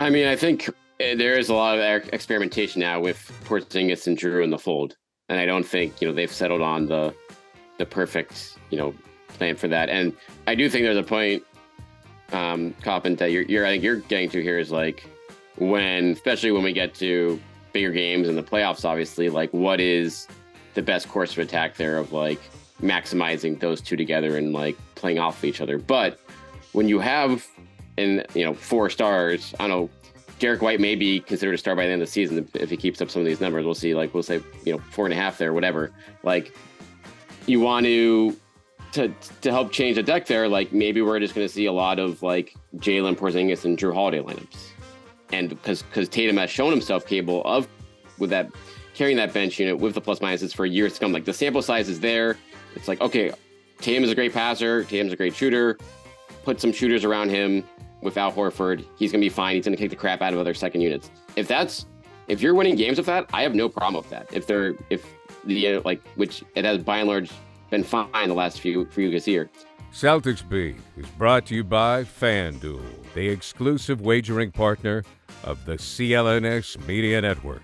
I mean, I think there is a lot of experimentation now with Porzingis and Drew in the fold, and I don't think they've settled on the perfect plan for that. And I do think there's a point, Coppin, that I think you're getting to here is like especially when we get to bigger games in the playoffs, obviously, like what is the best course of attack there of like maximizing those two together and like playing off of each other. But when you have 4 stars, I don't know, Derek White may be considered a star by the end of the season if he keeps up some of these numbers. We'll see. Like we'll say 4.5 there, whatever. Like you want to help change the deck there. Like maybe we're just going to see a lot of like Jalen, Porzingis, and Drew Holiday lineups, and because Tatum has shown himself capable of with that carrying that bench unit with the plus minuses for years to come. Like the sample size is there. It's like, okay, Tatum is a great passer. Tatum's a great shooter. Put some shooters around him without Horford. He's going to be fine. He's going to kick the crap out of other second units. If you're winning games with that, I have no problem with that. Which it has by and large been fine the last few this year. Celtics Beat is brought to you by FanDuel, the exclusive wagering partner of the CLNS Media Network.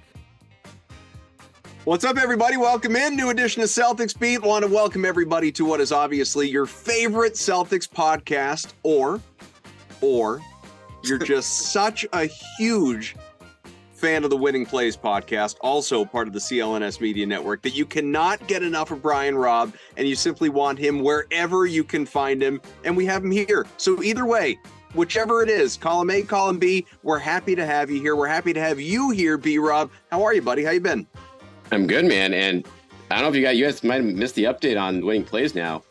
What's up, everybody? Welcome in. New edition of Celtics Beat. Want to welcome everybody to what is obviously your favorite Celtics podcast, or you're just such a huge fan of the Winning Plays podcast, also part of the CLNS Media Network, that you cannot get enough of Brian Robb, and you simply want him wherever you can find him, and we have him here. So either way, whichever it is, column A, column B, we're happy to have you here. We're happy to have you here, B-Rob. How are you, buddy? How you been? I'm good, man. And I don't know if you guys might have missed the update on Winning Plays now.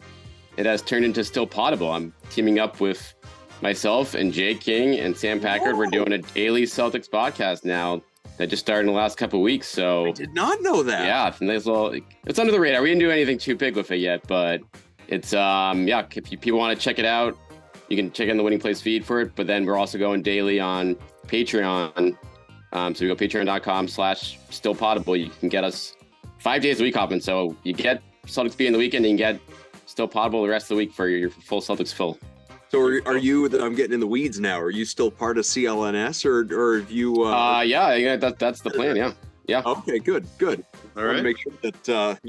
It has turned into Still Potable. I'm teaming up with myself and Jay King and Sam Packard. We're doing a daily Celtics podcast now that just started in the last couple of weeks. So I did not know that. Yeah, it's under the radar. We didn't do anything too big with it yet, but it's if people want to check it out, you can check in the Winning Plays feed for it. But then we're also going daily on Patreon. So you go patreon.com/stillpotable. You can get us 5 days a week, Hoppin. So you get Celtics Beat in the weekend and you get Still Potable the rest of the week for your full Celtics fill. So are you, I'm getting in the weeds now, are you still part of CLNS or have you? Yeah, that's the plan. Yeah. Okay, good. All right. Make sure that,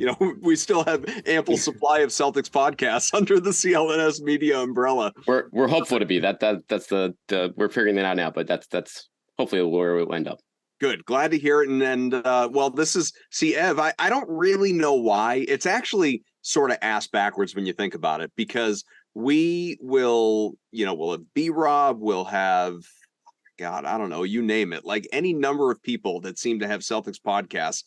we still have ample supply of Celtics podcasts under the CLNS media umbrella. We're hopeful to be that's the we're figuring that out now, but that's hopefully where we'll end up. Good. Glad to hear it. And Ev, I don't really know why. It's actually sort of ass backwards when you think about it, because we will, we'll have B-Rob, we'll have, God, I don't know, you name it, like any number of people that seem to have Celtics podcasts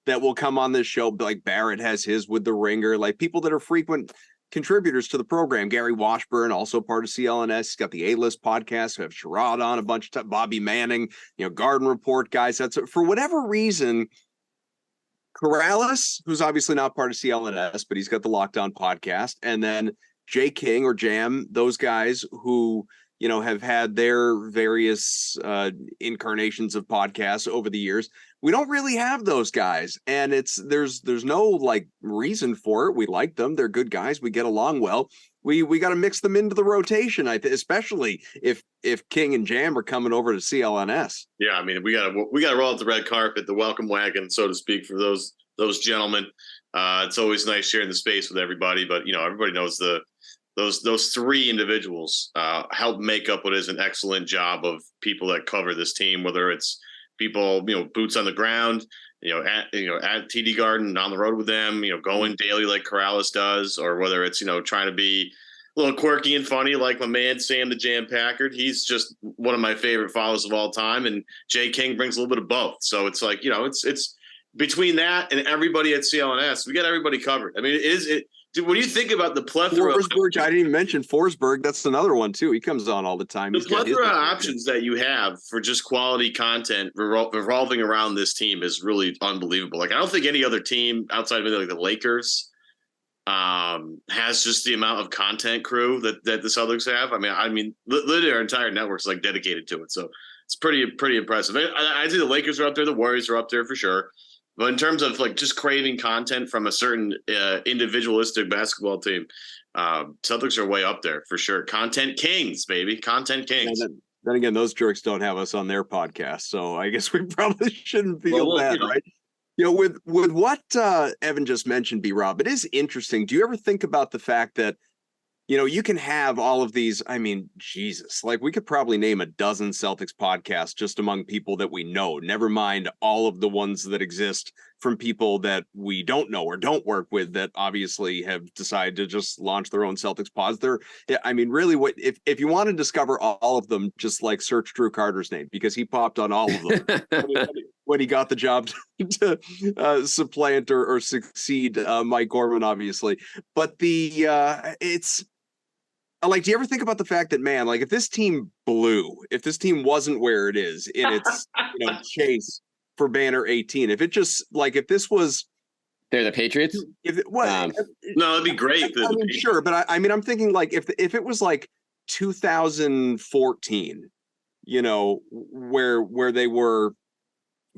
that will come on this show, like Barrett has his with The Ringer, like people that are frequent contributors to the program. Gary Washburn, also part of CLNS. He's got the A-List podcast. We have Sherrod on a bunch of time. Bobby Manning, Garden Report guys. That's for whatever reason. Corrales, who's obviously not part of CLNS, but he's got the Lockdown podcast, and then Jay King or Jam, those guys who have had their various incarnations of podcasts over the years. We don't really have those guys, and there's no like reason for it. We like them; they're good guys. We get along well. We got to mix them into the rotation, especially if King and Jam are coming over to CLNS. Yeah, I mean we got to roll out the red carpet, the welcome wagon, so to speak, for those gentlemen. It's always nice sharing the space with everybody, but everybody knows those 3 individuals help make up what is an excellent job of people that cover this team, whether it's people, boots on the ground, at TD Garden, on the road with them, going daily like Corrales does, or whether it's, trying to be a little quirky and funny like my man, Sam the Jam Packard. He's just one of my favorite followers of all time. And Jay King brings a little bit of both. So it's like, it's between that and everybody at CLNS, we got everybody covered. I mean, when you think about the plethora Forsberg, I didn't even mention Forsberg. That's another one too. He comes on all the time. The plethora of options that you have for just quality content revolving around this team is really unbelievable. Like I don't think any other team outside of maybe like the Lakers has just the amount of content crew that the Celtics have. I mean, literally our entire network's like dedicated to it. So it's pretty impressive. I think the Lakers are up there. The Warriors are up there for sure. But in terms of like just craving content from a certain individualistic basketball team, Celtics are way up there for sure. Content kings, baby. Content kings. Then again, those jerks don't have us on their podcast, so I guess we probably shouldn't feel bad, right? With what Evan just mentioned, B-Rob, it is interesting. Do you ever think about the fact that you can have all of these, I mean, Jesus, like we could probably name a dozen Celtics podcasts just among people that we know, never mind all of the ones that exist from people that we don't know or don't work with that obviously have decided to just launch their own Celtics pods. I mean, really, what if you want to discover all of them, just like search Drew Carter's name because he popped on all of them when he got the job to supplant or succeed Mike Gorman, obviously. But it's like, do you ever think about the fact that, man, like if this team wasn't where it is in its chase for banner 18, if this was they're the Patriots, no, it'd be great. Sure, but I'm thinking like if it was like 2014, where they were.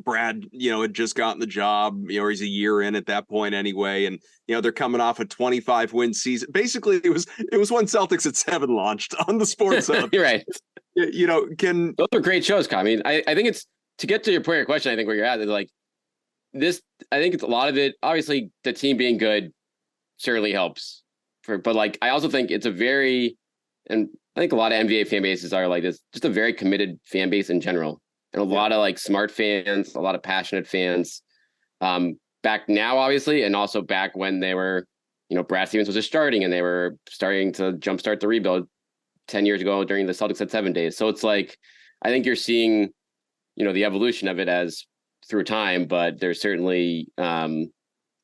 Brad, had just gotten the job, or he's a year in at that point anyway. And, they're coming off a 25 win season. Basically it was when Celtics at 7 launched on the Sports Hub. You're right. Those are great shows, Kyle. I mean, I think it's to get to your point of your question. I think where you're at is like this. I think it's a lot of it. Obviously the team being good certainly helps but like, I also think it's and I think a lot of NBA fan bases are like this, just a very committed fan base in general. And a lot of like smart fans, a lot of passionate fans back now, obviously, and also back when they were, Brad Stevens was just starting and they were starting to jumpstart the rebuild 10 years ago during the Celtics at 7 days. So it's like, I think you're seeing, the evolution of it as through time, but there's certainly, I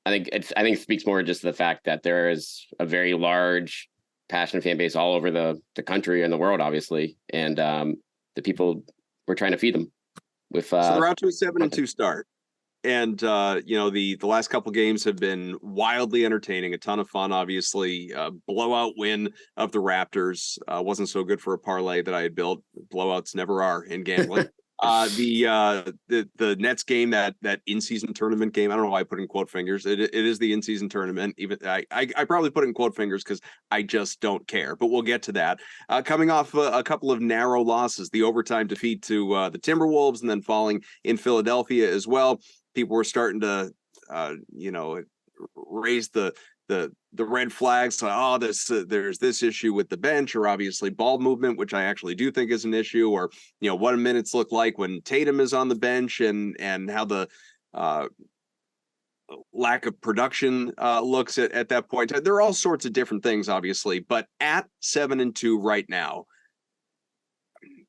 think it speaks more just to the fact that there is a very large passionate fan base all over the country and the world, obviously. And the people, we're trying to feed them. So they're out to a 7-2 start, and the last couple games have been wildly entertaining, a ton of fun. Obviously, blowout win of the Raptors wasn't so good for a parlay that I had built. Blowouts never are in gambling. The Nets game, that in-season tournament game. I don't know why I put in quote fingers. It is the in-season tournament. Even I probably put in quote fingers because I just don't care. But we'll get to that. Coming off a couple of narrow losses, the overtime defeat to the Timberwolves, and then falling in Philadelphia as well. People were starting to raise the red flags. So, there's this issue with the bench, or obviously ball movement, which I actually do think is an issue, or what minutes look like when Tatum is on the bench, and how the lack of production looks at that point. There are all sorts of different things, obviously, but at 7-2 right now,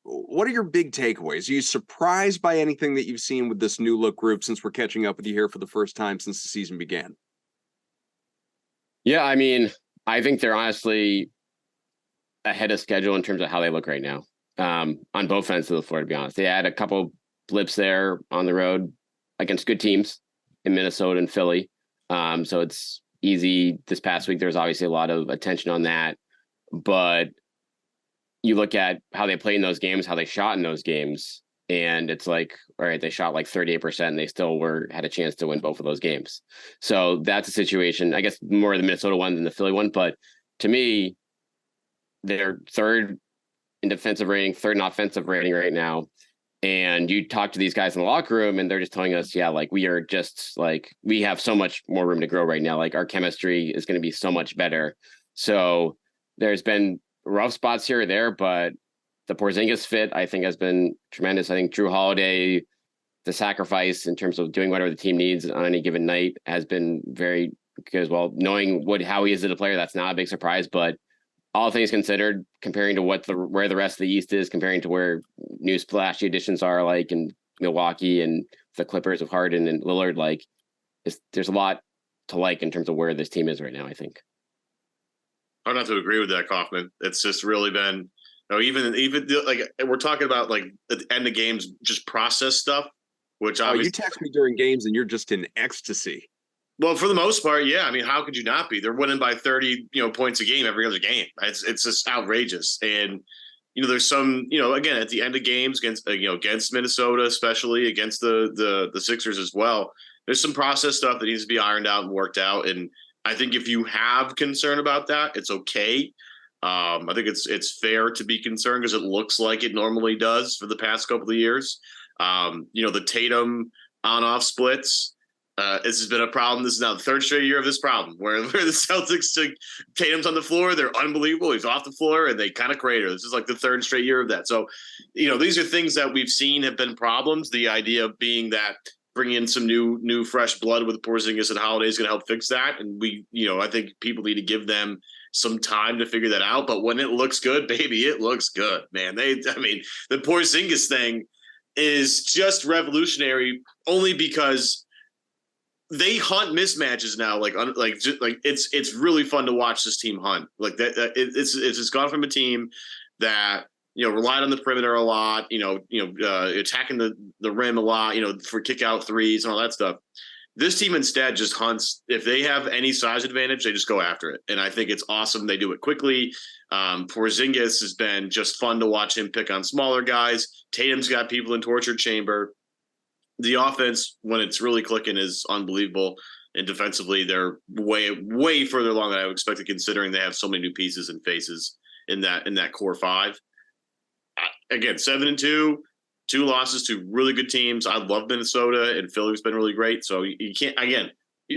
what are your big takeaways? Are you surprised by anything that you've seen with this new look group since we're catching up with you here for the first time since the season began? Yeah, I mean, I think they're honestly ahead of schedule in terms of how they look right now on both ends of the floor, to be honest. They had a couple blips there on the road against good teams in Minnesota and Philly. So it's easy. This past week, there's obviously a lot of attention on that. But you look at how they played in those games, how they shot in those games, and it's like, all right, they shot like 38% and they still had a chance to win both of those games. So that's a situation, I guess, more the Minnesota one than the Philly one. But to me, they're third in defensive rating, third in offensive rating right now. And you talk to these guys in the locker room and they're just telling us, yeah, like we are just like, we have so much more room to grow right now. Like our chemistry is going to be so much better. So there's been rough spots here or there, but the Porzingis fit, I think, has been tremendous. I think Drew Holiday, the sacrifice in terms of doing whatever the team needs on any given night, has been very good as well. Knowing how he is as a player, that's not a big surprise. But all things considered, comparing to where the rest of the East is, comparing to where new splashy additions are, like in Milwaukee and the Clippers of Harden and Lillard, like there's a lot to like in terms of where this team is right now, I think. I don't have to agree with that, Kaufman. It's just really been, even like we're talking about like at the end of games, just process stuff, which obviously you text me during games and you're just in ecstasy. Well, for the most part, yeah. I mean, how could you not be? They're winning by 30, points a game every other game. It's just outrageous. And there's some, again, at the end of games against Minnesota, especially against the Sixers as well. There's some process stuff that needs to be ironed out and worked out. And I think if you have concern about that, it's okay. I think it's fair to be concerned because it looks like it normally does for the past couple of years. The Tatum on-off splits. This has been a problem. This is now the third straight year of this problem where the Celtics took Tatum's on the floor. They're unbelievable. He's off the floor and they kind of crater. This is like the third straight year of that. So, these are things that we've seen have been problems. The idea being that bringing in some new fresh blood with Porzingis and Holiday is going to help fix that. And I think people need to give them some time to figure that out. But when it looks good, baby, it looks good, man. The Porzingis thing is just revolutionary only because they hunt mismatches now. It's really fun to watch this team hunt like that. It's gone from a team that relied on the perimeter a lot, attacking the rim a lot, for kick out threes and all that stuff. This team instead just hunts. If they have any size advantage, they just go after it, and I think it's awesome. They do it quickly. Porzingis has been just fun to watch him pick on smaller guys. Tatum's got people in torture chamber. The offense, when it's really clicking, is unbelievable. And defensively, they're way further along than I would expect, considering they have so many new pieces and faces in that core five. Again, 7-2, 2 losses to really good teams. I love Minnesota, and Philly's been really great. So you can't, again,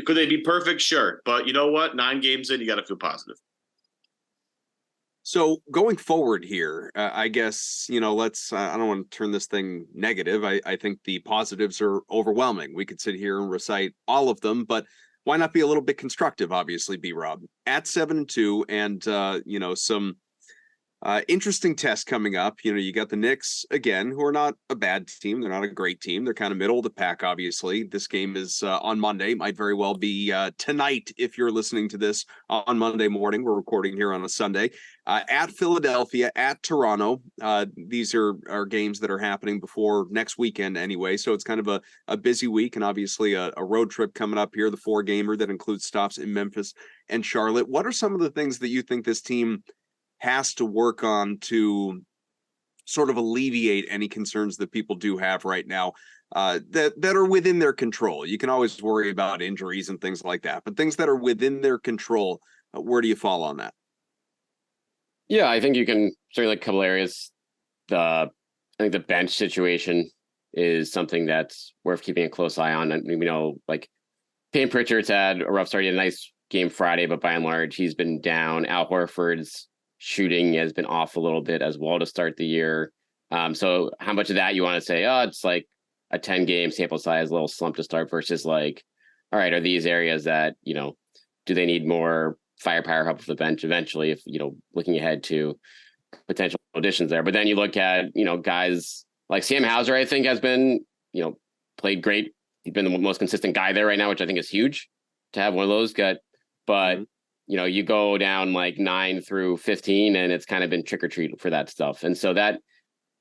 could they be perfect? Sure. But you know what? 9 games in, you got to feel positive. So going forward here, I guess, let's, I don't want to turn this thing negative. I think the positives are overwhelming. We could sit here and recite all of them, but why not be a little bit constructive, obviously, Robb? At 7-2 and, some interesting tests coming up. You got the Knicks again, who are not a bad team. They're not a great team. They're kind of middle of the pack, obviously. This game is on Monday. Might very well be tonight if you're listening to this on Monday morning. We're recording here on a Sunday. At Philadelphia, at Toronto. These are games that are happening before next weekend anyway. So it's kind of a busy week, and obviously a road trip coming up here, the 4-gamer that includes stops in Memphis and Charlotte. What are some of the things that you think this team has to work on to sort of alleviate any concerns that people do have right now that are within their control? You can always worry about injuries and things like that, but things that are within their control, where do you fall on that? Yeah, I think you can certainly a couple areas. I think the bench situation is something that's worth keeping a close eye on. And Payne Pritchard's had a rough start. He had a nice game Friday, but by and large, he's been down. Al Horford's shooting has been off a little bit as well to start the year. So how much of that you want to say, it's like a 10-game sample size, little slump to start versus all right, are these areas that, do they need more firepower help with the bench eventually if, looking ahead to potential additions there. But then you look at, guys like Sam Hauser, I think has been, played great. He's been the most consistent guy there right now, which I think is huge to have one of those but mm-hmm. You go down 9 through 15 and it's kind of been trick or treat for that stuff. And so that,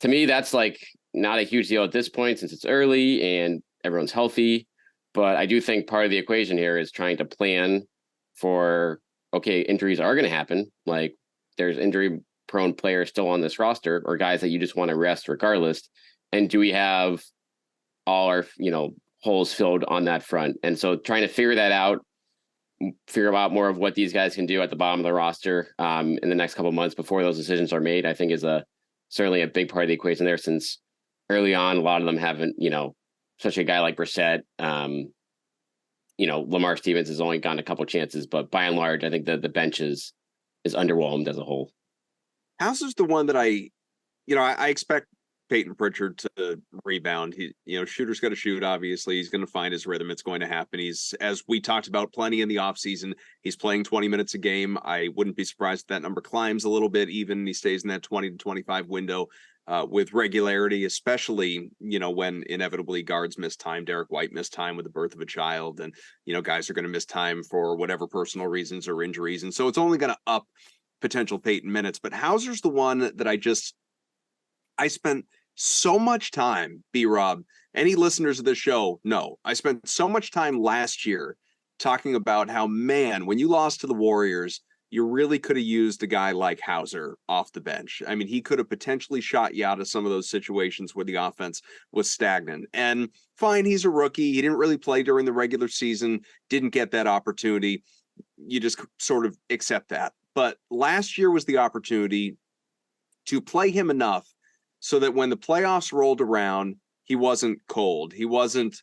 to me, that's not a huge deal at this point since it's early and everyone's healthy. But I do think part of the equation here is trying to plan for, okay, injuries are going to happen. There's injury prone players still on this roster or guys that you just want to rest regardless. And do we have all our, holes filled on that front? And so trying to figure out more of what these guys can do at the bottom of the roster in the next couple of months before those decisions are made, I think is certainly a big part of the equation there, since early on, a lot of them haven't, especially a guy like Brissett, Lamar Stevens has only gotten a couple chances, but by and large, I think the bench is underwhelmed as a whole. Hauser's the one that I expect Payton Pritchard to rebound. He, shooter's got to shoot. Obviously, he's going to find his rhythm. It's going to happen. He's, as we talked about plenty in the offseason, he's playing 20 minutes a game. I wouldn't be surprised if that number climbs a little bit, even he stays in that 20 to 25 window with regularity, especially, when inevitably guards miss time. Derek White missed time with the birth of a child, and, guys are going to miss time for whatever personal reasons or injuries. And so it's only going to up potential Payton minutes. But Hauser's the one that I spent so much time, Robb, any listeners of this show know, I spent so much time last year talking about how, man, when you lost to the Warriors, you really could have used a guy like Hauser off the bench. I mean, he could have potentially shot you out of some of those situations where the offense was stagnant. And fine, he's a rookie. He didn't really play during the regular season, didn't get that opportunity. You just sort of accept that. but last year was the opportunity to play him enough so that when the playoffs rolled around, he wasn't cold. He wasn't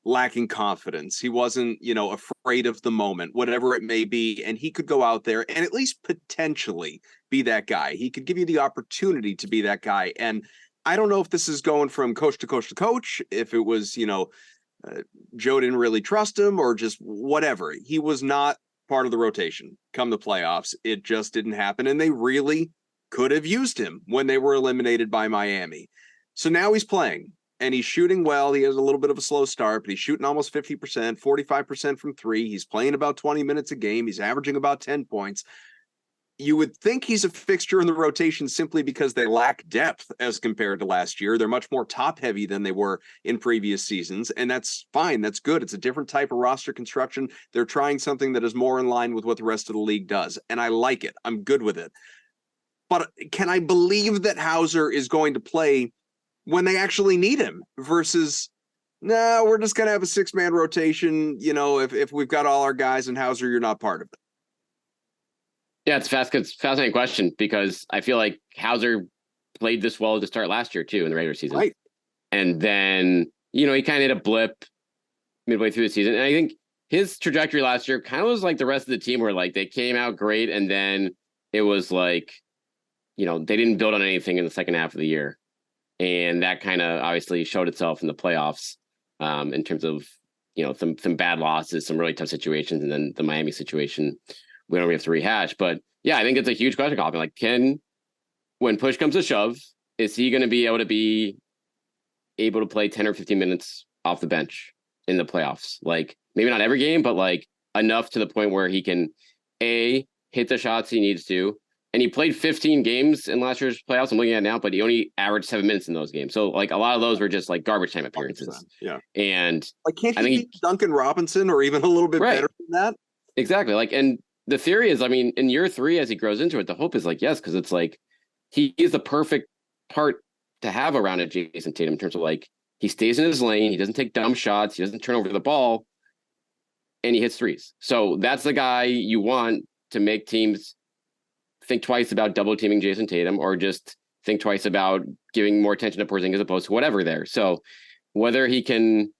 lacking confidence. He wasn't, afraid of the moment, whatever it may be. And he could go out there and at least potentially be that guy. He could give you the opportunity to be that guy. And I don't know if this is going from coach to coach to coach, if it was, Joe didn't really trust him or just whatever. He was not part of the rotation come the playoffs. It just didn't happen. And they really could have used him when they were eliminated by Miami. So now he's playing. And he's shooting well. He has a little bit of a slow start, but he's shooting almost 50%, 45% from three. He's playing about 20 minutes a game. He's averaging about 10 points. You would think he's a fixture in the rotation simply because they lack depth as compared to last year. They're much more top heavy than they were in previous seasons. And that's fine. That's good. It's a different type of roster construction. They're trying something that is more in line with what the rest of the league does. And I like it. I'm good with it. But can I believe that Hauser is going to play when they actually need him versus, no, we're just going to have a 6-man rotation. If we've got all our guys and Hauser, you're not part of it. Yeah, it's a fascinating question because I feel like Hauser played this well to start last year too in the regular season. Right. And then, he kind of hit a blip midway through the season. And I think his trajectory last year kind of was like the rest of the team where like they came out great. And then it was like, they didn't build on anything in the second half of the year. And that kind of obviously showed itself in the playoffs in terms of, some bad losses, some really tough situations. And then the Miami situation, we don't really have to rehash. But yeah, I think it's a huge question, Colin. Like, when push comes to shove, is he going to be able to play 10 or 15 minutes off the bench in the playoffs? Like, maybe not every game, but like enough to the point where he can, hit the shots he needs to. And he played 15 games in last year's playoffs. I'm looking at it now, but he only averaged 7 minutes in those games. So like a lot of those were just like garbage time appearances. 100%, yeah. And can't he be Duncan Robinson or even a little bit better than that? Exactly. Like, and the theory is, in year 3, as he grows into it, the hope is like, yes, because it's like he is the perfect part to have around a Jason Tatum in terms of like he stays in his lane, he doesn't take dumb shots, he doesn't turn over the ball, and he hits threes. So that's the guy you want to make teams think twice about double teaming Jason Tatum or just think twice about giving more attention to Porzingis as opposed to whatever there. So whether he can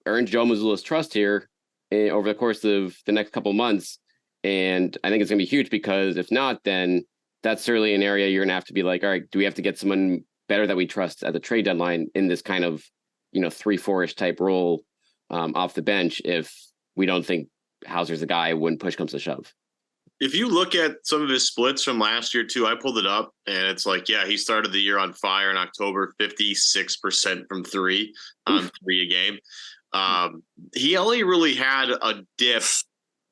earn Joe Mazzulla's trust here over the course of the next couple months, and I think it's going to be huge because if not, then that's certainly an area you're going to have to be like, all right, do we have to get someone better that we trust at the trade deadline in this kind of, 3-4-ish type role off the bench if we don't think Hauser's the guy when push comes to shove. If you look at some of his splits from last year too, I pulled it up and it's like, yeah, he started the year on fire in October, 56% from three on 3 a game. He only really had a dip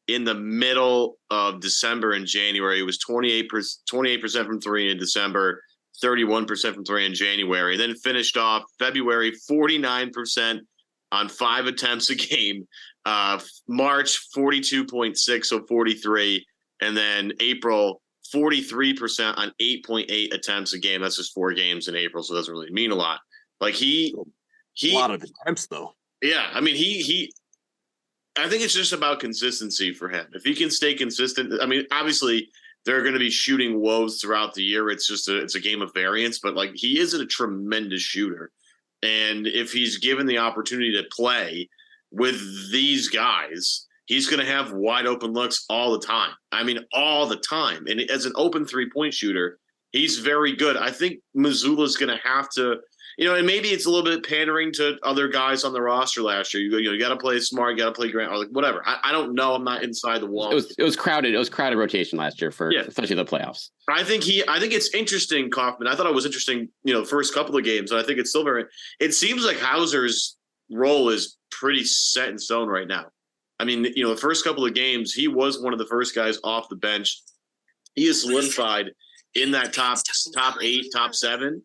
in the middle of December and January. It was 28% from three in December, 31% from three in January. Then finished off February 49% on 5 attempts a game. March 42.6, so 43. And then April, 43% on 8.8 attempts a game. That's just 4 games in April, so it doesn't really mean a lot. Like he a lot of attempts though. Yeah, I mean he I think it's just about consistency for him. If he can stay consistent, I mean, obviously there are going to be shooting woes throughout the year. It's just it's a game of variance, but like he is a tremendous shooter. And if he's given the opportunity to play with these guys, he's going to have wide open looks all the time. I mean, all the time. And as an open 3-point shooter, he's very good. I think Mazzulla's going to have to, and maybe it's a little bit pandering to other guys on the roster last year. You got to play smart, you got to play Grant, or like whatever. I don't know. I'm not inside the wall. It was crowded. It was crowded rotation last year for especially the playoffs. I think it's interesting, Kaufman. I thought it was interesting, first couple of games. And I think it's still it seems like Hauser's role is pretty set in stone right now. I mean, the first couple of games, he was one of the first guys off the bench. He is solidified in that top 8, top 7.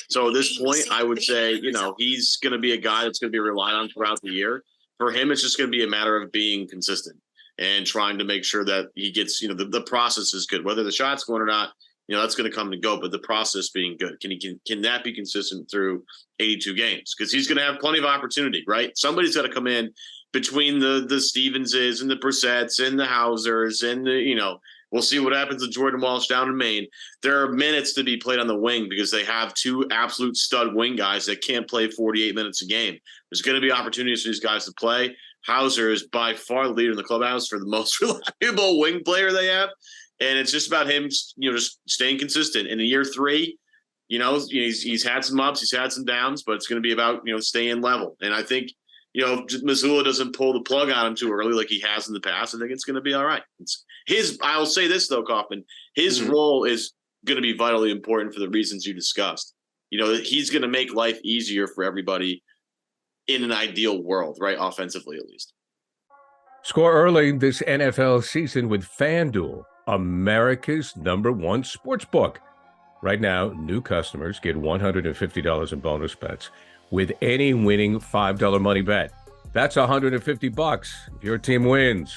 So at this point, I would say, he's going to be a guy that's going to be relied on throughout the year. For him, it's just going to be a matter of being consistent and trying to make sure that he gets, the process is good. Whether the shot's going or not, that's going to come and go, but the process being good. Can that be consistent through 82 games? Because he's going to have plenty of opportunity, right? Somebody's got to come in between the Stevenses and the Brissetts and the Hausers and the, We'll see what happens with Jordan Walsh down in Maine. There are minutes to be played on the wing because they have two absolute stud wing guys that can't play 48 minutes a game. There's going to be opportunities for these guys to play. Hauser is by far the leader in the clubhouse for the most reliable wing player they have. And it's just about him, just staying consistent. In year 3, he's had some ups, he's had some downs, but it's going to be about, staying level. And I think, if Mazzulla doesn't pull the plug on him too early like he has in the past, I think it's going to be all right. I'll say this, though, Kaufman, his role is going to be vitally important for the reasons you discussed. He's going to make life easier for everybody in an ideal world, right? Offensively, at least. Score early this NFL season with FanDuel, America's #1 sportsbook. Right now, new customers get $150 in bonus bets with any winning $5 money bet. That's $150 if your team wins.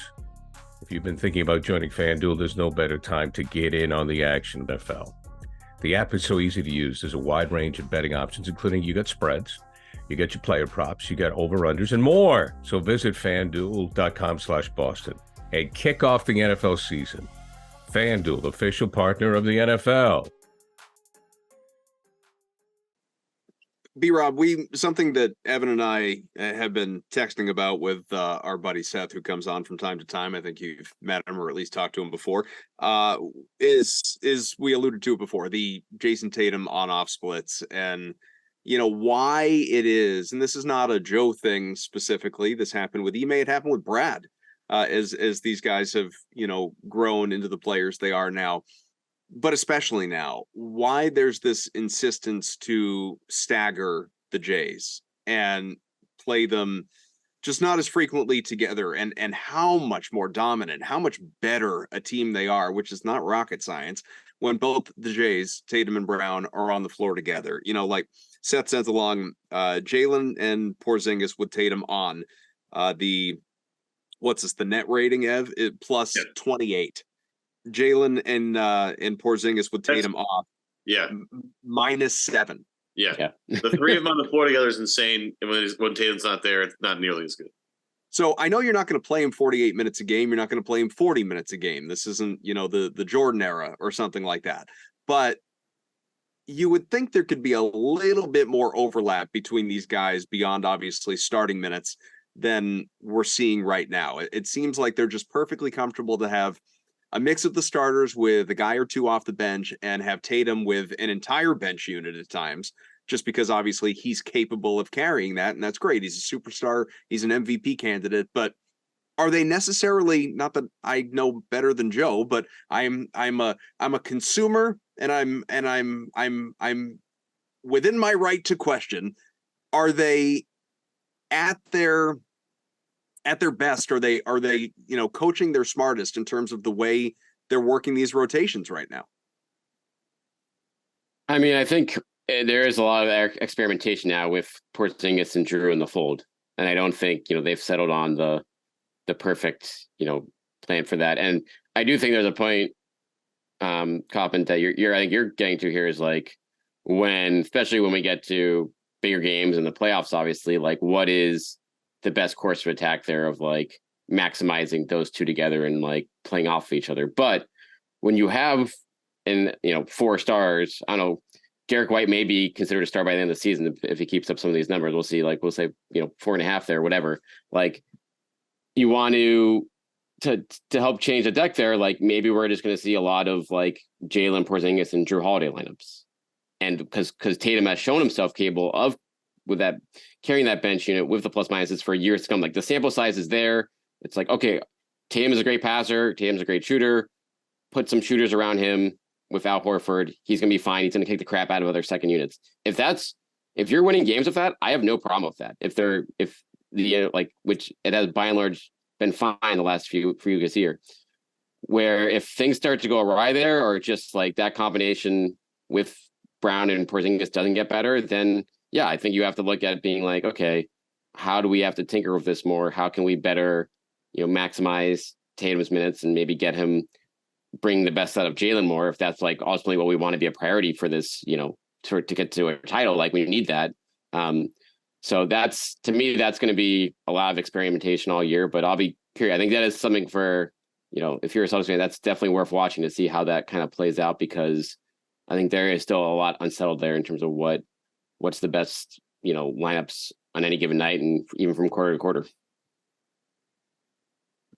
If you've been thinking about joining FanDuel, there's no better time to get in on the action in NFL. The app is so easy to use. There's a wide range of betting options, including you got spreads, you got your player props, you got over-unders, and more. So visit FanDuel.com/Boston and kick off the NFL season. FanDuel, official partner of the NFL. B-Rob, something that Evan and I have been texting about with our buddy Seth, who comes on from time to time. I think you've met him or at least talked to him before. Is we alluded to it before, the Jason Tatum on-off splits, and why it is. And this is not a Joe thing specifically. This happened with Ime. It happened with Brad, as these guys have grown into the players they are now. But especially now, why there's this insistence to stagger the Jays and play them just not as frequently together, and how much more dominant, how much better a team they are, which is not rocket science, when both the Jays, Tatum and Brown, are on the floor together. Like Seth sent along Jalen and Porzingis with Tatum on the net rating, Ev? Plus 28. Jalen and Porzingis with Tatum off. Yeah. -7. Yeah. The three of them on the floor together is insane. And when Tatum's not there, it's not nearly as good. So I know you're not going to play him 48 minutes a game. You're not going to play him 40 minutes a game. This isn't, the Jordan era or something like that. But you would think there could be a little bit more overlap between these guys beyond obviously starting minutes than we're seeing right now. It seems like they're just perfectly comfortable to have a mix of the starters with a guy or two off the bench and have Tatum with an entire bench unit at times, just because obviously he's capable of carrying that. And that's great. He's a superstar. He's an MVP candidate, but are they necessarily, not that I know better than Joe, but I'm a consumer, and I'm within my right to question, are they at their best? Are they coaching their smartest in terms of the way they're working these rotations right now? I mean, I think there is a lot of experimentation now with Porzingis and Drew in the fold, and I don't think they've settled on the perfect plan for that. And I do think there's a point, Coppin, that I think you're getting to here is like especially when we get to bigger games in the playoffs, obviously, like what is the best course of attack there of like maximizing those two together and like playing off of each other. But when you have 4 stars, I don't know, Derek White may be considered a star by the end of the season if he keeps up some of these numbers. We'll see, we'll say 4.5 there, whatever. Like you want to help change the deck there, like maybe we're just going to see a lot of like Jalen, Porzingis, and Drew Holiday lineups. And because Tatum has shown himself capable of with that carrying that bench unit with the plus minuses for years to come. Like the sample size is there. It's like, okay, Tatum is a great passer. Tatum's a great shooter. Put some shooters around him with Al Horford. He's going to be fine. He's going to kick the crap out of other second units. If you're winning games with that, I have no problem with that. Which it has by and large been fine the last few this year, where if things start to go awry there, or just like that combination with Brown and Porzingis doesn't get better, then yeah, I think you have to look at it being like, okay, how do we have to tinker with this more? How can we better, maximize Tatum's minutes and maybe get him bring the best out of Jalen more, if that's like ultimately what we want to be a priority for this, to get to a title, like we need that. So to me, that's going to be a lot of experimentation all year, but I'll be curious. I think that is something for if you're a Celtics fan, that's definitely worth watching to see how that kind of plays out, because I think there is still a lot unsettled there in terms of what's the best, lineups on any given night, and even from quarter to quarter.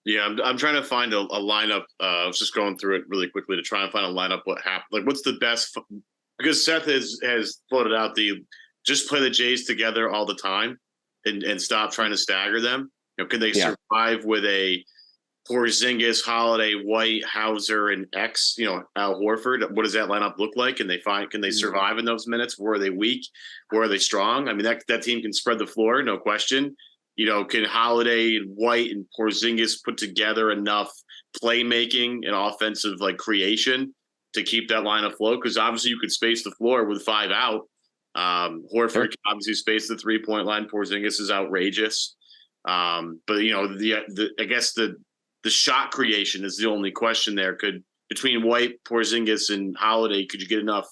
Yeah, I'm trying to find a lineup. I was just going through it really quickly to try and find a lineup. What happened? Like, what's the best? Because Seth has floated out just play the Jays together all the time and stop trying to stagger them. Can they survive with a Porzingis, Holiday, White, Hauser, and X? Al Horford. What does that lineup look like? Can they survive in those minutes? Where are they weak? Where are they strong? I mean, that team can spread the floor, no question. Can Holiday and White and Porzingis put together enough playmaking and offensive creation to keep that line afloat? Because obviously you could space the floor with 5 out. Horford can obviously space the 3-point line. Porzingis is outrageous. But I guess the shot creation is the only question there. Between White, Porzingis, and Holiday, could you get enough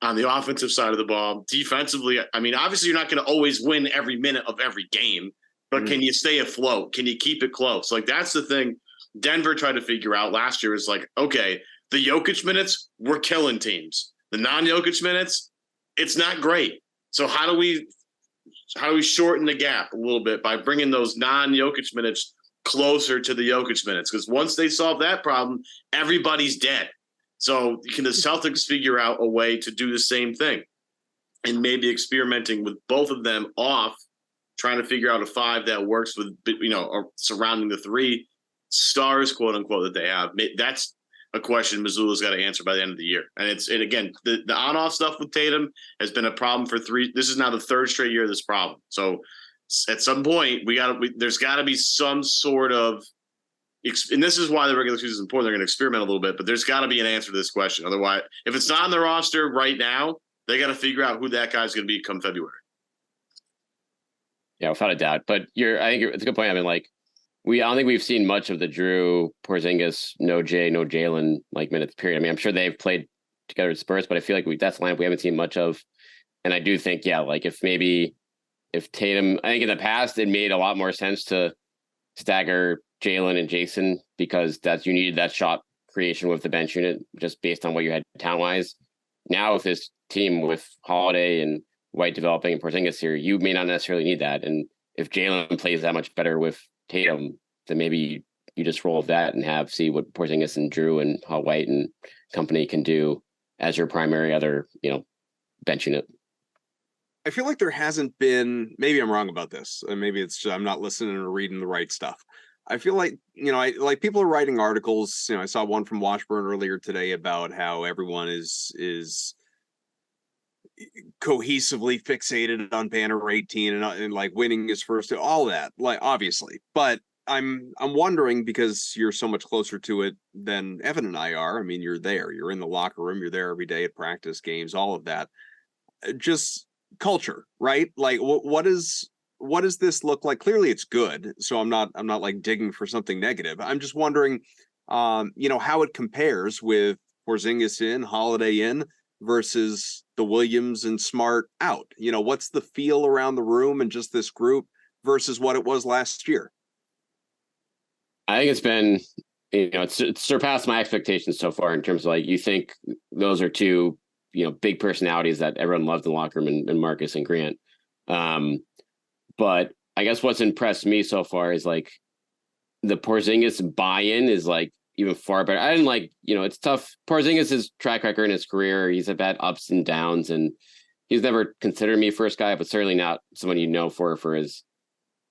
on the offensive side of the ball? Defensively, I mean, obviously you're not going to always win every minute of every game, but can you stay afloat? Can you keep it close? That's the thing Denver tried to figure out last year is okay, the Jokic minutes, we're killing teams. The non-Jokic minutes, it's not great. So how do we shorten the gap a little bit by bringing those non-Jokic minutes closer to the Jokic minutes? Because once they solve that problem, everybody's dead. So can the Celtics figure out a way to do the same thing, and maybe experimenting with both of them off, trying to figure out a 5 that works with, or surrounding the 3 stars, quote unquote, that they have? That's a question Mazzulla's got to answer by the end of the year. And again, the on-off stuff with Tatum has been a problem for 3. This is now the 3rd straight year of this problem. So at some point there's got to be some sort of, and this is why the regular season is important. They're going to experiment a little bit, but there's got to be an answer to this question. Otherwise, if it's not on the roster right now, they got to figure out who that guy's going to be come February. Yeah, without a doubt. But I think it's a good point. I mean, I don't think we've seen much of the Drew, Porzingis, no Jalen minutes period. I mean, I'm sure they've played together at Spurs, but I feel like that's a lineup we haven't seen much of. And I do think, if Tatum, I think in the past it made a lot more sense to stagger Jalen and Jason, because you needed that shot creation with the bench unit just based on what you had talent wise. Now with this team with Holiday and White developing and Porzingis here, you may not necessarily need that. And if Jalen plays that much better with Tatum, then maybe you just roll with that and see what Porzingis and Drew and White and company can do as your primary other, bench unit. I feel like there hasn't been, maybe I'm wrong about this, and maybe it's I'm not listening or reading the right stuff. I feel like, people are writing articles. I saw one from Washburn earlier today about how everyone is cohesively fixated on Banner 18 and winning his first, all that, obviously. But I'm wondering, because you're so much closer to it than Evan and I are. I mean, you're there, you're in the locker room, you're there every day at practice, games, all of that. Just culture, right? What does this look like? Clearly it's good, so I'm not digging for something negative. I'm just wondering how it compares with Porzingis in, Holiday in, versus the Williams and Smart out. What's the feel around the room and just this group versus what it was last year? I think it's been, it's surpassed my expectations so far in terms of you think those are 2, big personalities that everyone loved in the locker room, and Marcus and Grant. But I guess what's impressed me so far is the Porzingis buy-in is even far better. I didn't it's tough. Porzingis' track record in his career, he's had ups and downs, and he's never considered me first guy, but certainly not someone for his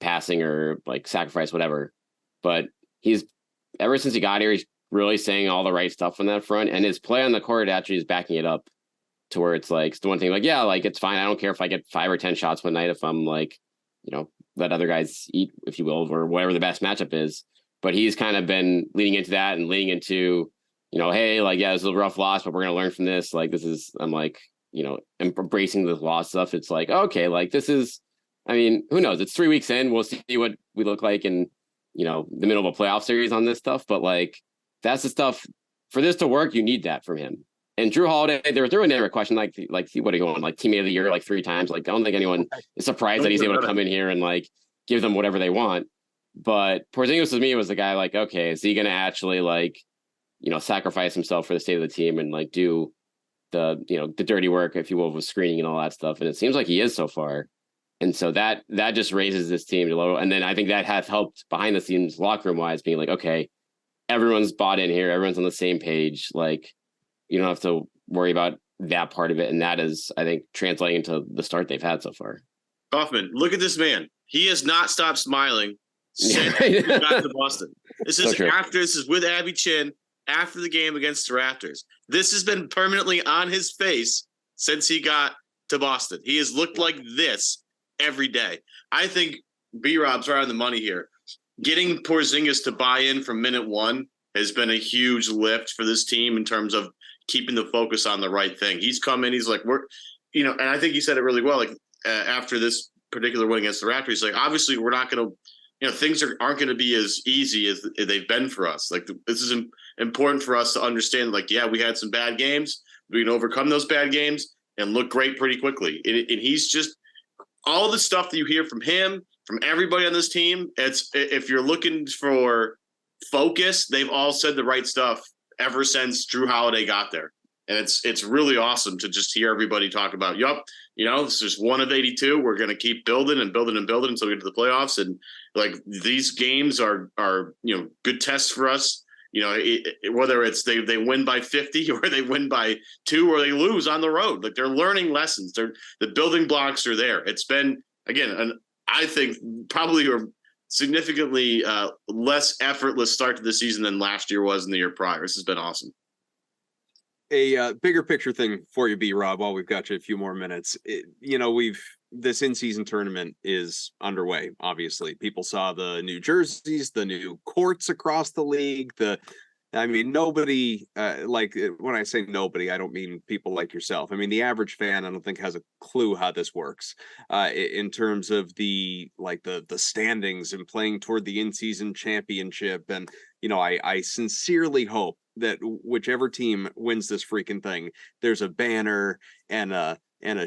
passing or sacrifice, whatever. But he's, ever since he got here, he's really saying all the right stuff on that front, and his play on the court actually is backing it up to where it's it's the one thing it's fine. I don't care if I get 5 or 10 shots one night if I'm let other guys eat, if you will, or whatever the best matchup is. But he's kind of been leading into that and leading into, hey, this is a rough loss, but we're going to learn from this. I'm embracing the loss stuff. It's okay, this is, I mean, who knows? It's 3 weeks in. We'll see what we look like in, the middle of a playoff series on this stuff. But that's the stuff, for this to work, you need that from him. And Drew Holiday, they were throwing in a question what are you going, teammate of the year 3 times? I don't think anyone is surprised that he's able to come in here and give them whatever they want. But Porzingis to me was the guy like, okay, is he going to actually like, sacrifice himself for the state of the team and like do the dirty work, if you will, with screening and all that stuff. And it seems like he is so far. And so that just raises this team to low. And then I think that has helped behind the scenes locker room wise, being like, okay, everyone's bought in here. Everyone's on the same page. Like, you don't have to worry about that part of it. And that is, I think, translating into the start they've had so far. Kaufman, look at this man. He has not stopped smiling since he got to Boston. This is this is with Abby Chin after the game against the Raptors. This has been permanently on his face since he got to Boston. He has looked like this every day. I think B-Rob's right on the money here. Getting Porzingis to buy in from minute one has been a huge lift for this team in terms of keeping the focus on the right thing. He's come in, he's like, and I think he said it really well. Like after this particular win against the Raptors, he's like, obviously we're not going to, things aren't going to be as easy as they've been for us. Like this is important for us to understand. Like, yeah, we had some bad games. We can overcome those bad games and look great pretty quickly. And he's just all the stuff that you hear from him, from everybody on this team. It's if you're looking for focus, they've all said the right stuff ever since Drew Holiday got there. And it's really awesome to just hear everybody talk about, this is one of 82. We're going to keep building and building and building until we get to the playoffs. And like these games are good tests for us. Whether it's they win by 50 or they win by 2 or they lose on the road, like they're learning lessons. The building blocks are there. It's been, again, I think probably a significantly less effortless start to the season than last year was in the year prior. This has been awesome. A bigger picture thing for you, B-Rob, while we've got you a few more minutes. This in-season tournament is underway. Obviously, people saw the new jerseys, the new courts across the league. Nobody, when I say nobody, I don't mean people like yourself. I mean, the average fan, I don't think has a clue how this works in terms of the standings and playing toward the in-season championship. And, I sincerely hope that whichever team wins this freaking thing, there's a banner and a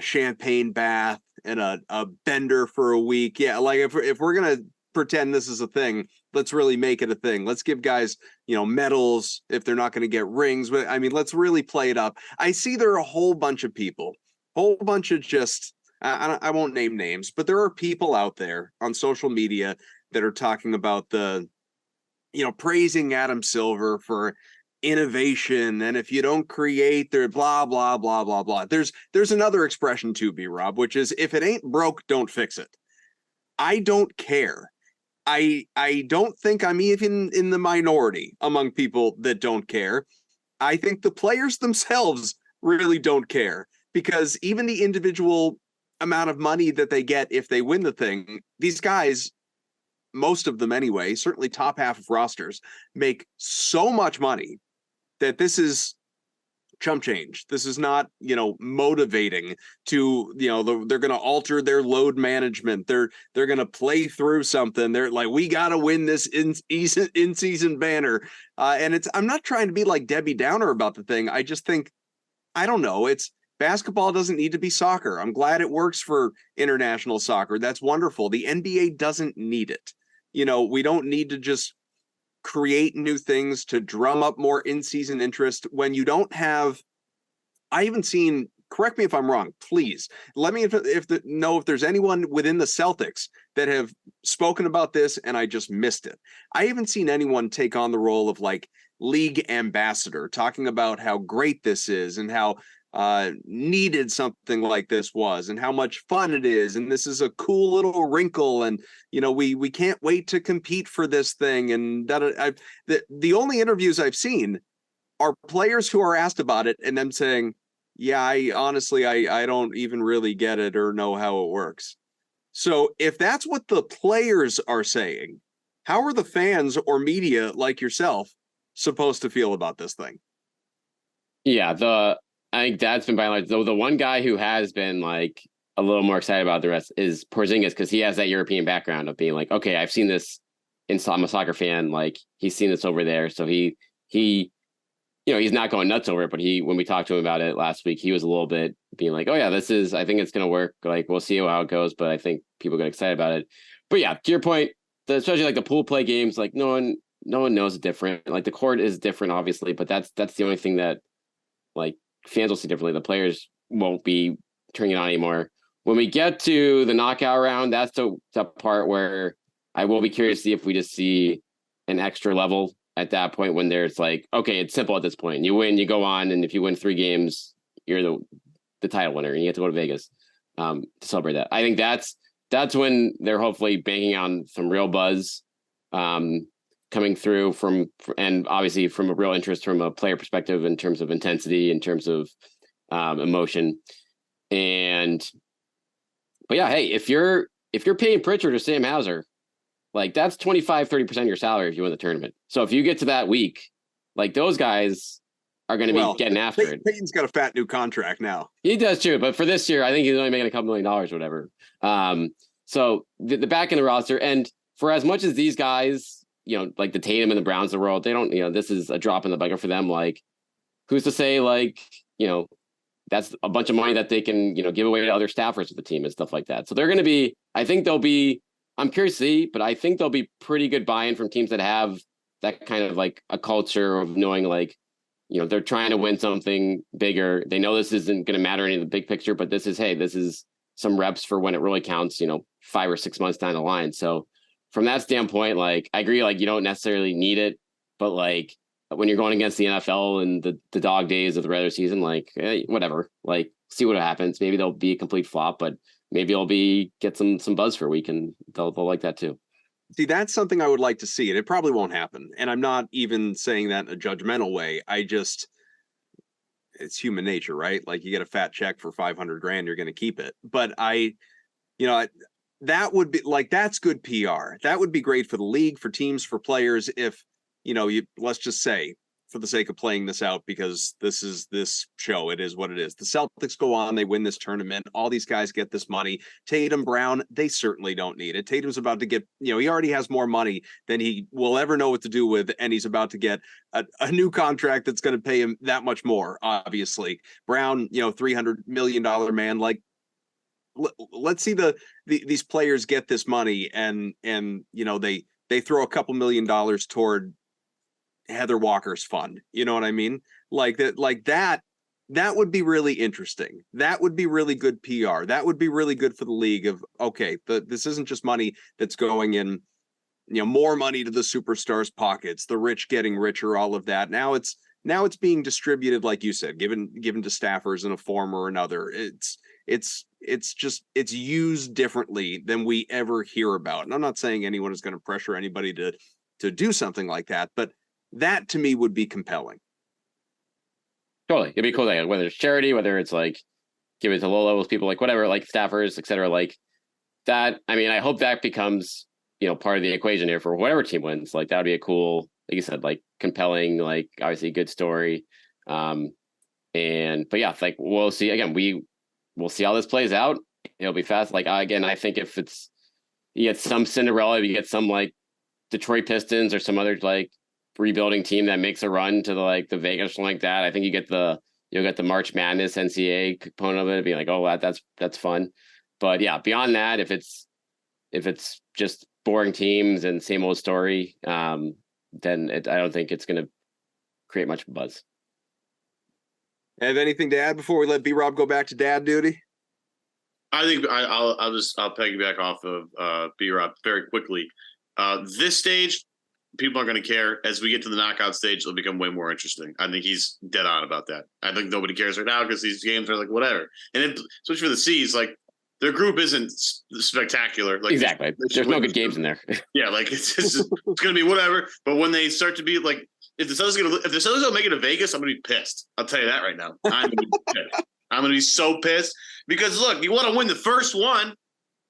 champagne bath and a bender for a week. Yeah, like if we're gonna pretend this is a thing, let's really make it a thing. Let's give guys, medals if they're not going to get rings. But let's really play it up. I see there are a whole bunch of people, just I won't name names, but there are people out there on social media that are talking about praising Adam Silver for innovation, and if you don't create, they're blah blah blah blah blah. There's another expression too, B-Rob, which is if it ain't broke, don't fix it. I don't care. I don't think I'm even in the minority among people that don't care. I think the players themselves really don't care, because even the individual amount of money that they get if they win the thing, these guys, most of them anyway, certainly top half of rosters, make so much money that this is chump change. This is not, motivating to, they're going to alter their load management. They're going to play through something. They're like, we got to win this in-season banner. And I'm not trying to be like Debbie Downer about the thing. I just think, I don't know. It's basketball doesn't need to be soccer. I'm glad it works for international soccer. That's wonderful. The NBA doesn't need it. We don't need to just create new things to drum up more in-season interest when you don't have. I haven't seen, correct me if I'm wrong, please let me know if there's anyone within the Celtics that have spoken about this and I just missed it. I haven't seen anyone take on the role of like league ambassador, talking about how great this is and how needed something like this was and how much fun it is, and this is a cool little wrinkle, and we can't wait to compete for this thing. And the only interviews I've seen are players who are asked about it and them saying, yeah, I honestly don't even really get it or know how it works. So if that's what the players are saying, how are the fans or media like yourself supposed to feel about this thing? Yeah, I think that's been by and large. The one guy who has been like a little more excited about the rest is Porzingis, because he has that European background of being like, okay, I've seen this. I'm a soccer fan. Like he's seen this over there, so he he's not going nuts over it. But when we talked to him about it last week, he was a little bit being like, oh yeah, I think it's gonna work. Like we'll see how it goes, but I think people get excited about it. But yeah, to your point, especially like the pool play games, like no one knows it different. Like the court is different, obviously, but that's the only thing that like fans will see differently. The players won't be turning it on anymore. When we get to the knockout round, that's the part where I will be curious to see if we just see an extra level at that point when there's like, okay, it's simple at this point. You win, you go on, and if you win 3 games, you're the title winner, and you get to go to Vegas to celebrate that. I think that's when they're hopefully banking on some real buzz coming through and obviously from a real interest from a player perspective in terms of intensity, in terms of emotion. But yeah, hey, if you're paying Pritchard or Sam Hauser, like that's 25-30% of your salary if you win the tournament. So if you get to that week, like those guys are going to be getting after it. Peyton's got a fat new contract now. He does too, but for this year, I think he's only making a couple $1 million or whatever. So the back in the roster, and for as much as these guys, like the Tatum and the Browns of the world, they don't, this is a drop in the bucket for them. Like, who's to say, like, that's a bunch of money that they can, give away to other staffers of the team and stuff like that. So they're going to be, I'm curious to see, but I think there'll be pretty good buy-in from teams that have that kind of like a culture of knowing, like, they're trying to win something bigger. They know this isn't going to matter in the big picture, but this is some reps for when it really counts, 5 or 6 months down the line. So from that standpoint, like, I agree, like, you don't necessarily need it, but like, when you're going against the NFL and the dog days of the regular season, like, whatever, like, see what happens. Maybe they'll be a complete flop, but maybe it'll get some buzz for a week, and they'll like that too. See, that's something I would like to see, and it probably won't happen. And I'm not even saying that in a judgmental way. It's human nature, right? Like, you get a fat check for $500,000, you're going to keep it. But that would be like, that's good PR. That would be great for the league, for teams, for players. If, let's just say, for the sake of playing this out, because this is this show, it is what it is. The Celtics go on, they win this tournament. All these guys get this money. Tatum, Brown, they certainly don't need it. Tatum's about to get, he already has more money than he will ever know what to do with, and he's about to get a new contract that's going to pay him that much more, obviously. Brown, $300 million man. Like, let's see these players get this money, and they throw a couple $1 million toward Heather Walker's fund. You know what I mean? Like that would be really interesting. That would be really good PR. That would be really good for the league of, okay, this isn't just money that's going in, more money to the superstars' pockets, the rich getting richer, all of that. Now it's being distributed, like you said, given to staffers in a form or another. It's used differently than we ever hear about. And I'm not saying anyone is going to pressure anybody to do something like that, but that to me would be compelling. Totally. It'd be cool, like, whether it's charity, whether it's like give it to low levels people, like whatever, like staffers, etc. Like that. I mean, I hope that becomes, part of the equation here for whatever team wins. Like that would be a cool, like you said, like compelling, like obviously good story. But yeah, like we'll see. Again, we'll see how this plays out. It'll be fast. Like, again, I think if you get some Cinderella, you get some like Detroit Pistons or some other like rebuilding team that makes a run to the Vegas like that, I think you'll get the March Madness NCAA component of it, being like, oh, that's fun. But yeah, beyond that, if it's just boring teams and same old story, then I don't think it's going to create much buzz. Have anything to add before we let B-Rob go back to dad duty? I think I'll piggyback off of B-Rob very quickly. This stage, people aren't going to care. As we get to the knockout stage, it'll become way more interesting. I think he's dead on about that. I think nobody cares right now because these games are like whatever. And then, especially for the C's, like their group isn't spectacular. Like, exactly. There's no good games in there. Yeah, like it's going to be whatever. But when they start to be like, if the Celtics don't make it to Vegas, I'm going to be pissed. I'll tell you that right now. I'm going to be pissed. I'm going to be so pissed because look, you want to win the first one.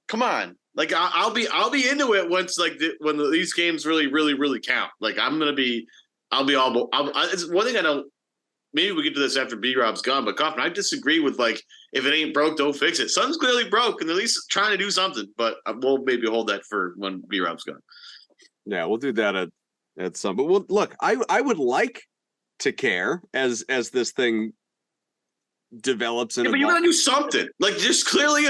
Come on. Like I'll be into it once when these games really, really, really count. Like it's one thing I know. Maybe we get to this after B-Rob's gone, but Kaufman, I disagree with like if it ain't broke, don't fix it. Sun's clearly broke, and at least trying to do something. But we'll maybe hold that for when B-Rob's gone. Yeah, we'll do that at some. But look, I would like to care as this thing develops in. Yeah, but you gotta do something. Like there's clearly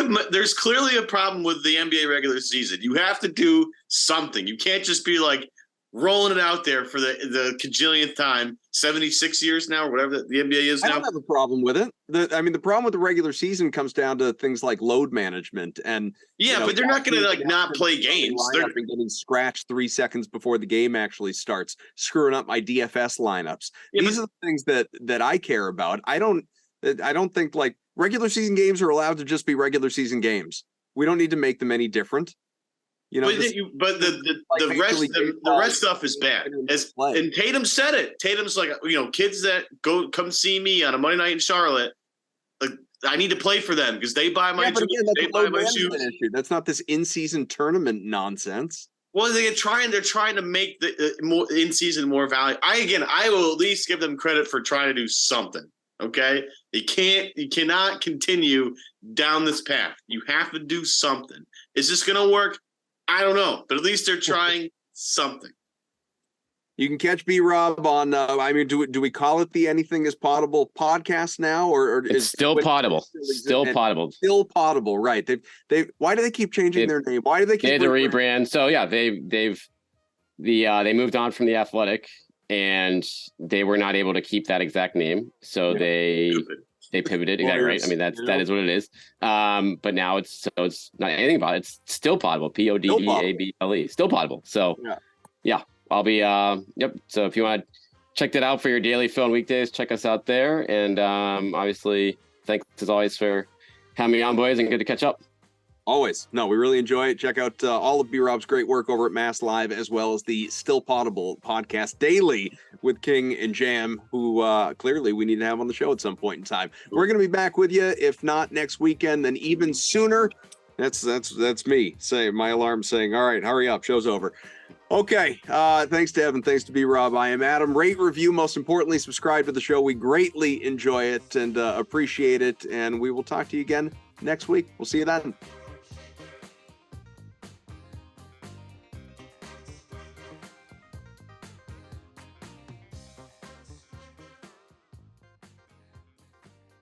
a problem with the NBA regular season. You have to do something. You can't just be like rolling it out there for the cajillionth time. 76 years now, or whatever the NBA is now. I don't have a problem with it. The problem with the regular season comes down to things like load management and but they're not going to not play games. They're getting scratched 3 seconds before the game actually starts, screwing up my DFS lineups. These are the things that I care about. I don't think like regular season games are allowed to just be regular season games. We don't need to make them any different. But the rest stuff is bad. And Tatum said it. Tatum's like, kids that come see me on a Monday night in Charlotte, like I need to play for them because they buy my shoes. Issue. That's not this in-season tournament nonsense. Well, they're trying to make the more in-season more valuable. I will at least give them credit for trying to do something. Okay, you cannot continue down this path. You have to do something. Is this going to work? I don't know, but at least they're trying something. You can catch Robb on. Do we call it the Anything Is Potable podcast now, or it's still potable? Still potable. Still potable, right? They. Why do they keep changing their name? Why do they keep? They had to rebrand. So yeah, they moved on from The Athletic, and they were not able to keep that exact name, so they pivoted. Exactly right. I mean that is what it is. But now it's not anything about it. It's still potable. Poddable. Still potable. So yeah, I'll be So if you want to check that out for your daily fill on weekdays, check us out there. And obviously, thanks as always for having me on, boys, and good to catch up. Always. No, we really enjoy it. Check out all of Robb's great work over at Mass Live, as well as the Still Potable podcast daily with King and Jam, who clearly we need to have on the show at some point in time. We're going to be back with you, if not next weekend, then even sooner. That's me saying my alarm saying, all right, hurry up, show's over. Okay, thanks to Evan, thanks to Robb. I am Adam. Rate, review, most importantly, subscribe to the show. We greatly enjoy it and appreciate it, and we will talk to you again next week. We'll see you then.